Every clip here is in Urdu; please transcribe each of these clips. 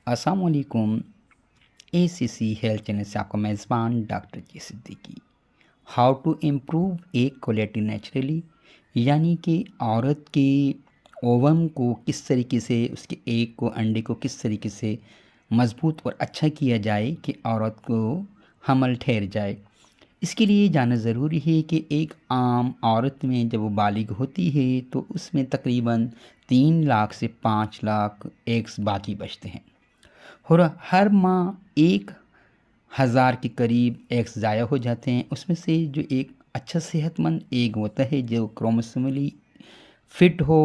السلام علیکم۔ اے سی سی ہیلتھ چینل سے آپ کا میزبان doctor G Siddiqui. How to improve egg quality naturally, یعنی کہ عورت کے اووم کو کس طریقے سے، اس کے ایگ کو، انڈے کو کس طریقے سے مضبوط اور اچھا کیا جائے کہ عورت کو حمل ٹھہر جائے۔ اس کے لیے جاننا ضروری ہے کہ ایک عام عورت میں جب وہ بالغ ہوتی ہے تو اس میں تقریباً 3 لاکھ سے 5 لاکھ ایگز باقی بچتے ہیں، اور ہر ماہ 1,000 کے قریب ایگز ضائع ہو جاتے ہیں۔ اس میں سے جو ایک اچھا صحت مند ایگ ہوتا ہے، جو کروموسوملی فٹ ہو،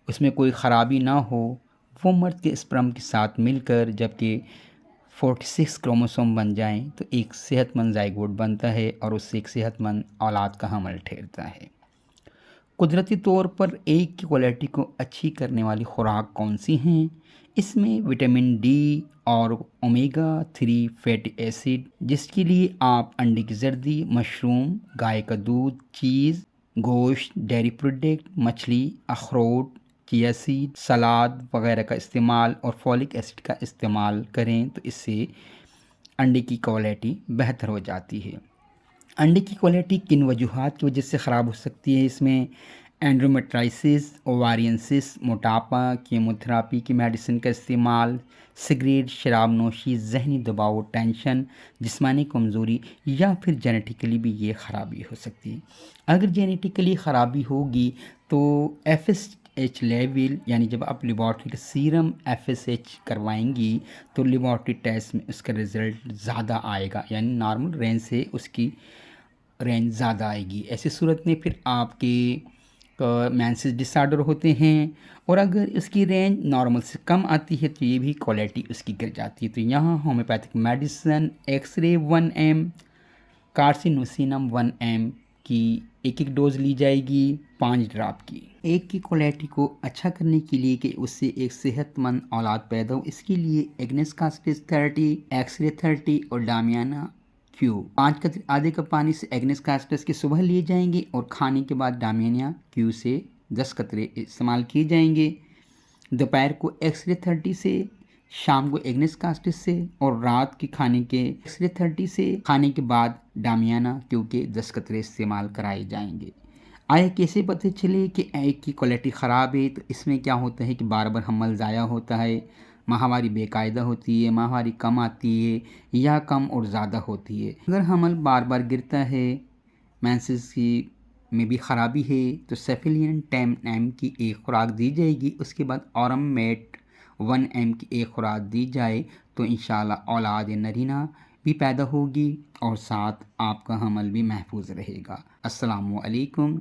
اس میں کوئی خرابی نہ ہو، وہ مرد کے اسپرم کے ساتھ مل کر جبکہ 46 کروموسوم بن جائیں تو ایک صحت مند زائگوٹ بنتا ہے اور اس سے ایک صحت مند اولاد کا حمل ٹھہرتا ہے۔ قدرتی طور پر ایگ کی کوالٹی کو اچھی کرنے والی خوراک کون سی ہیں؟ اس میں وٹامن ڈی اور اومیگا 3 فیٹی ایسڈ، جس کے لیے آپ انڈے کی زردی، مشروم، گائے کا دودھ، چیز، گوشت، ڈیری پروڈکٹ، مچھلی، اخروٹ، چیا سیڈ، سلاد وغیرہ کا استعمال اور فولک ایسڈ کا استعمال کریں تو اس سے انڈے کی کوالٹی بہتر ہو جاتی ہے۔ انڈے کی کوالٹی کن وجوہات کی وجہ سے خراب ہو سکتی ہے؟ اس میں اینڈرومیٹرائسس، اووارین سسٹ، موٹاپا، کیموتھراپی کی میڈیسن کا استعمال، سگریٹ، شراب نوشی، ذہنی دباؤ، ٹینشن، جسمانی کمزوری، یا پھر جینیٹیکلی بھی یہ خرابی ہو سکتی ہے۔ اگر جینیٹیکلی خرابی ہوگی تو ایف ایس ایچ لیول، یعنی جب آپ لیبارٹری کا سیرم ایف ایس ایچ کروائیں گی تو لیبارٹری ٹیسٹ میں اس کا رزلٹ زیادہ آئے گا، یعنی نارمل رینج سے اس کی رینج زیادہ آئے گی۔ ایسی صورت میں پھر آپ کے مینسز ڈس آرڈر ہوتے ہیں، اور اگر اس کی رینج نارمل سے کم آتی ہے تو یہ بھی کوالٹی اس کی گر جاتی ہے۔ تو یہاں homeopathic medicine, X ray 1 M, کارسینوسینم 1 M کی ایک ڈوز لی جائے گی 5 ڈراپ کی۔ ایگ کی کوالٹی کو اچھا کرنے کے لیے کہ اس سے ایک صحت مند اولاد پیدا ہو، اس کے لیے ایگنس کاسٹس 30، ایکس رے 30 اور ڈامیانہ کیو 5 قطرے آدھے کپ پانی سے ایگنس کاسٹس کے صبح لیے جائیں گے، اور کھانے کے بعد ڈامیانہ کیو سے 10 قطرے استعمال کیے جائیں گے۔ دوپہر کو ایکس رے 30 سے، شام کو ایگنس کاسٹس سے، اور رات کے کھانے کے ایکس رے 30 سے کھانے کے بعد ڈامیانہ کیو کے 10 قطرے استعمال کرائے جائیں گے۔ آئے کیسے پتہ چلے کہ ایگ کی کوالٹی خراب ہے؟ تو اس میں کیا ہوتا ہے کہ بار بار حمل ضائع ہوتا ہے، ماہواری بے قاعدہ ہوتی ہے، ماہواری کم آتی ہے یا کم اور زیادہ ہوتی ہے۔ اگر حمل بار بار گرتا ہے، مینسز کی میں بھی خرابی ہے، تو سیفلین 10 ایم کی ایک خوراک دی جائے گی۔ اس کے بعد اورم میٹ 1 ایم کی ایک خوراک دی جائے تو انشاءاللہ اولاد نرینہ بھی پیدا ہوگی اور ساتھ آپ کا حمل بھی محفوظ رہے گا۔ السلام علیکم۔